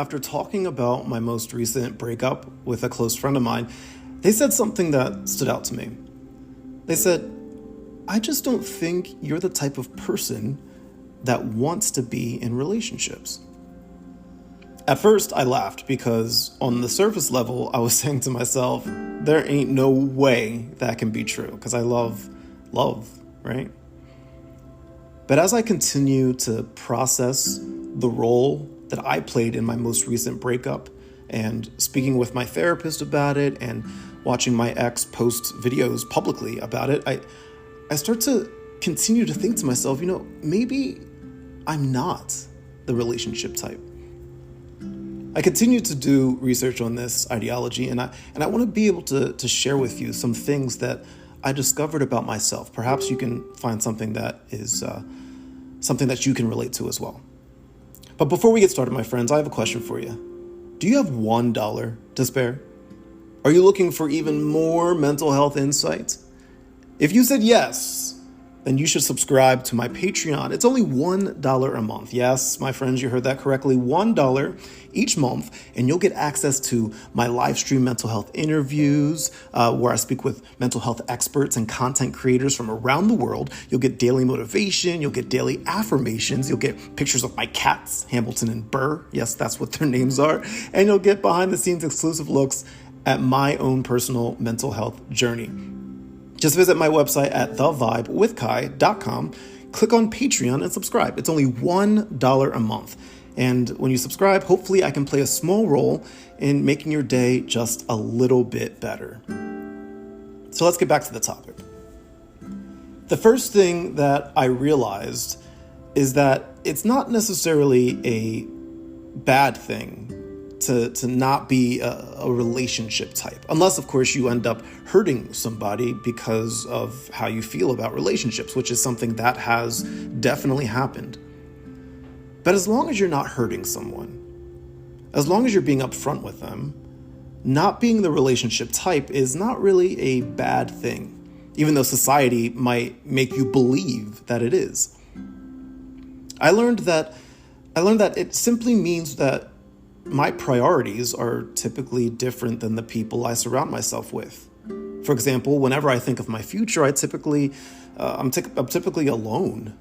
after talking about my most recent breakup with a close friend of mine, they said something that stood out to me. They said, "I just don't think you're the type of person that wants to be in relationships." At first, I laughed because on the surface level, I was saying to myself, there ain't no way that can be true because I love, right? But as I continue to process the role that I played in my most recent breakup and speaking with my therapist about it and watching my ex post videos publicly about it, I start to continue to think to myself, maybe I'm not the relationship type. I continue to do research on this ideology, and I want to be able to share with you some things that I discovered about myself. Perhaps you can find something that is something that you can relate to as well. But before we get started, my friends, I have a question for you. Do you have $1 to spare? Are you looking for even more mental health insights? If you said yes, then you should subscribe to my Patreon. It's only $1 a month. Yes, my friends, you heard that correctly. $1 each month, and you'll get access to my live stream mental health interviews, where I speak with mental health experts and content creators from around the world. You'll get daily motivation. You'll get daily affirmations. You'll get pictures of my cats, Hamilton and Burr. Yes, that's what their names are. And you'll get behind the scenes exclusive looks at my own personal mental health journey. Just visit my website at thevibewithkai.com, click on Patreon and subscribe. It's only $1 a month. And when you subscribe, hopefully I can play a small role in making your day just a little bit better. So let's get back to the topic. The first thing that I realized is that it's not necessarily a bad thing to not be a relationship type. Unless, of course, you end up hurting somebody because of how you feel about relationships, which is something that has definitely happened. But as long as you're not hurting someone, as long as you're being upfront with them, not being the relationship type is not really a bad thing, even though society might make you believe that it is. I learned that it simply means that my priorities are typically different than the people I surround myself with. For example, whenever I think of my future, I'm typically alone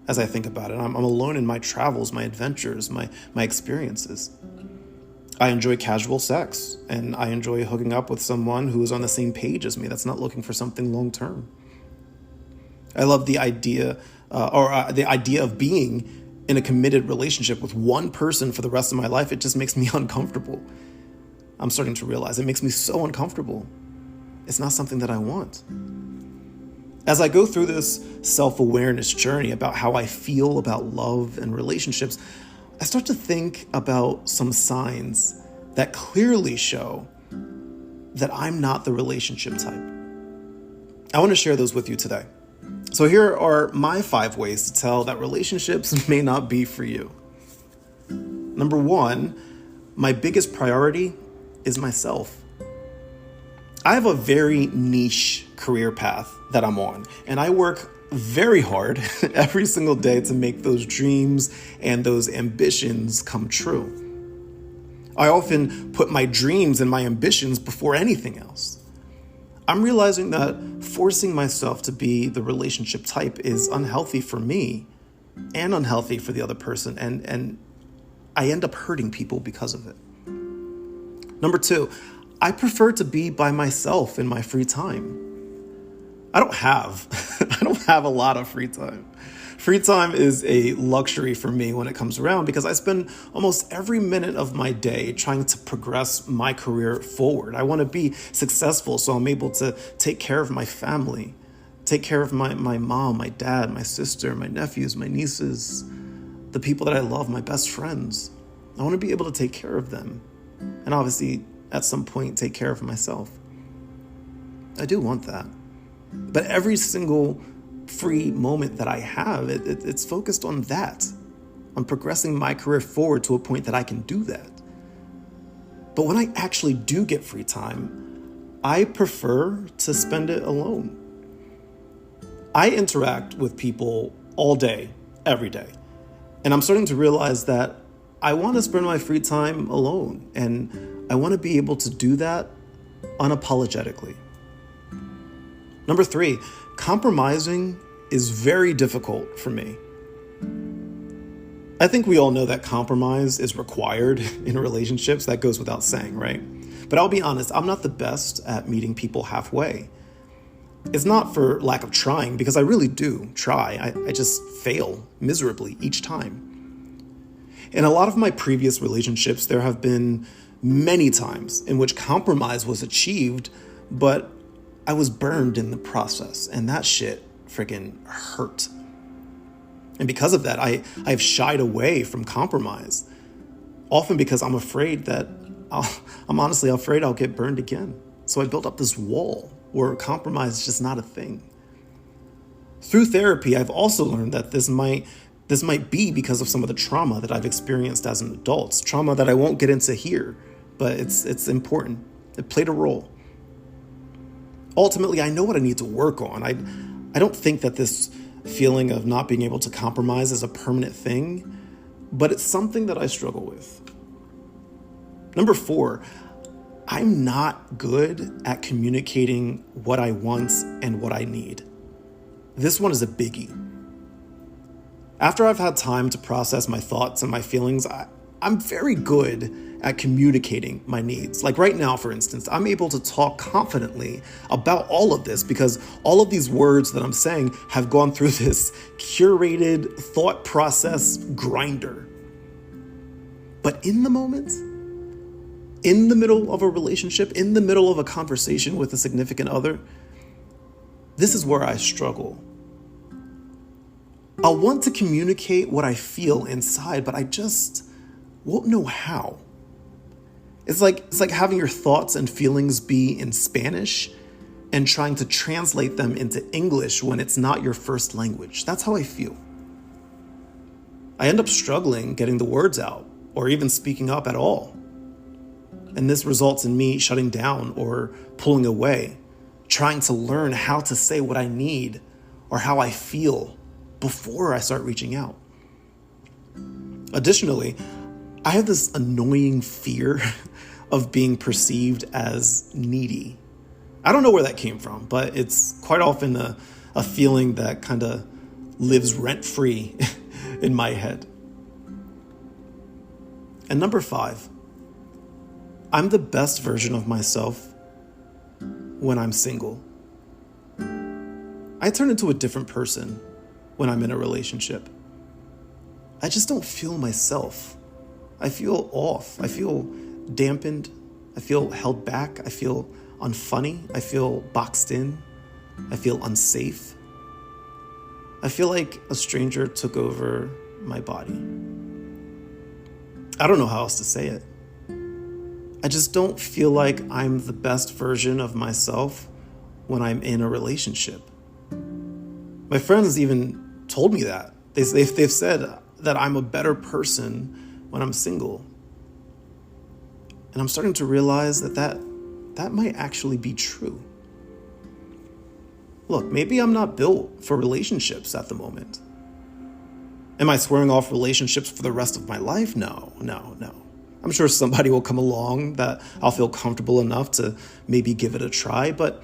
as I think about it. I'm alone in my travels, my adventures, my experiences. I enjoy casual sex, and I enjoy hooking up with someone who is on the same page as me, that's not looking for something long term. I love the idea of being in a committed relationship with one person for the rest of my life. It just makes me uncomfortable. I'm starting to realize it makes me so uncomfortable. It's not something that I want. As I go through this self-awareness journey about how I feel about love and relationships, I start to think about some signs that clearly show that I'm not the relationship type. I want to share those with you today. So here are my 5 ways to tell that relationships may not be for you. Number 1, my biggest priority is myself. I have a very niche career path that I'm on, and I work very hard every single day to make those dreams and those ambitions come true. I often put my dreams and my ambitions before anything else. I'm realizing that forcing myself to be the relationship type is unhealthy for me and unhealthy for the other person, and I end up hurting people because of it. Number 2, I prefer to be by myself in my free time. I don't have a lot of free time. Free time is a luxury for me when it comes around because I spend almost every minute of my day trying to progress my career forward. I want to be successful so I'm able to take care of my family, take care of my mom, my dad, my sister, my nephews, my nieces, the people that I love, my best friends. I want to be able to take care of them and obviously at some point take care of myself. I do want that. But every single free moment that I have, it's focused on that, on progressing my career forward to a point that I can do that. But when I actually do get free time, I prefer to spend it alone. I interact with people all day, every day. And I'm starting to realize that I want to spend my free time alone, and I want to be able to do that unapologetically. Number 3, compromising is very difficult for me. I think we all know that compromise is required in relationships. That goes without saying, right? But I'll be honest, I'm not the best at meeting people halfway. It's not for lack of trying, because I really do try. I just fail miserably each time. In a lot of my previous relationships, there have been many times in which compromise was achieved, but I was burned in the process, and that shit freaking hurt. And because of that, I've shied away from compromise, often because I'm afraid that I'm honestly afraid I'll get burned again. So I built up this wall where compromise is just not a thing. Through therapy, I've also learned that this might be because of some of the trauma that I've experienced as an adult. Trauma that I won't get into here, but it's important. It played a role. Ultimately, I know what I need to work on. I don't think that this feeling of not being able to compromise is a permanent thing, but it's something that I struggle with. Number 4, I'm not good at communicating what I want and what I need. This one is a biggie. After I've had time to process my thoughts and my feelings, I'm very good at communicating my needs. Like right now, for instance, I'm able to talk confidently about all of this because all of these words that I'm saying have gone through this curated thought process grinder. But in the moment, in the middle of a relationship, in the middle of a conversation with a significant other, this is where I struggle. I want to communicate what I feel inside, but I just won't know how. It's like having your thoughts and feelings be in Spanish and trying to translate them into English when it's not your first language. That's how I feel. I end up struggling getting the words out or even speaking up at all. And this results in me shutting down or pulling away, trying to learn how to say what I need or how I feel before I start reaching out. Additionally, I have this annoying fear of being perceived as needy. I don't know where that came from, but it's quite often a feeling that kind of lives rent-free in my head. And number 5, I'm the best version of myself when I'm single. I turn into a different person when I'm in a relationship. I just don't feel myself. I feel off. I feel dampened. I feel held back. I feel unfunny. I feel boxed in. I feel unsafe. I feel like a stranger took over my body. I don't know how else to say it. I just don't feel like I'm the best version of myself when I'm in a relationship. My friends even told me that. They've said that I'm a better person when I'm single. And I'm starting to realize that might actually be true. Look, maybe I'm not built for relationships at the moment. Am I swearing off relationships for the rest of my life? No. I'm sure somebody will come along that I'll feel comfortable enough to maybe give it a try. But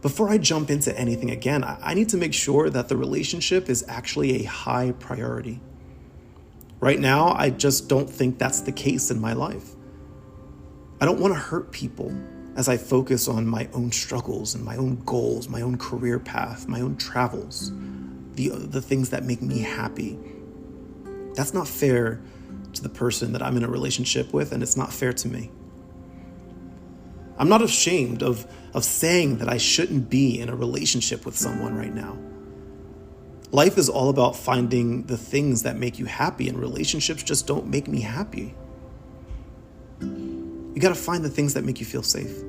before I jump into anything again, I need to make sure that the relationship is actually a high priority. Right now, I just don't think that's the case in my life. I don't want to hurt people as I focus on my own struggles and my own goals, my own career path, my own travels, the things that make me happy. That's not fair to the person that I'm in a relationship with, and it's not fair to me. I'm not ashamed of saying that I shouldn't be in a relationship with someone right now. Life is all about finding the things that make you happy, and relationships just don't make me happy. You got to find the things that make you feel safe.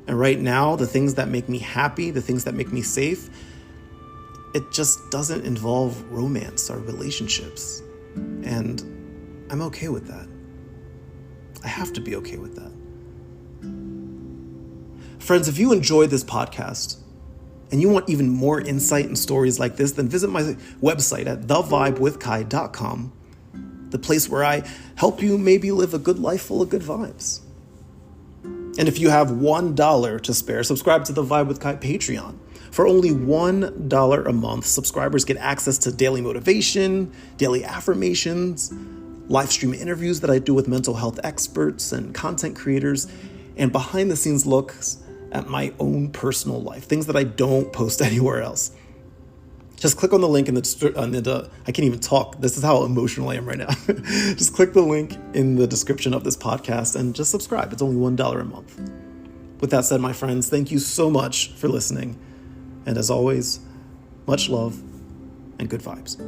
And right now, the things that make me happy, the things that make me safe, it just doesn't involve romance or relationships. And I'm okay with that. I have to be okay with that. Friends, if you enjoyed this podcast and you want even more insight and stories like this, then visit my website at thevibewithkai.com. the place where I help you maybe live a good life full of good vibes. And if you have $1 to spare, subscribe to the Vibe with Kai Patreon. For only $1 a month, subscribers get access to daily motivation, daily affirmations, live stream interviews that I do with mental health experts and content creators, and behind the scenes looks at my own personal life, things that I don't post anywhere else. Just click on the link in the I can't even talk. This is how emotional I am right now. Just click the link in the description of this podcast and just subscribe. It's only $1 a month. With that said, my friends, thank you so much for listening. And as always, much love and good vibes.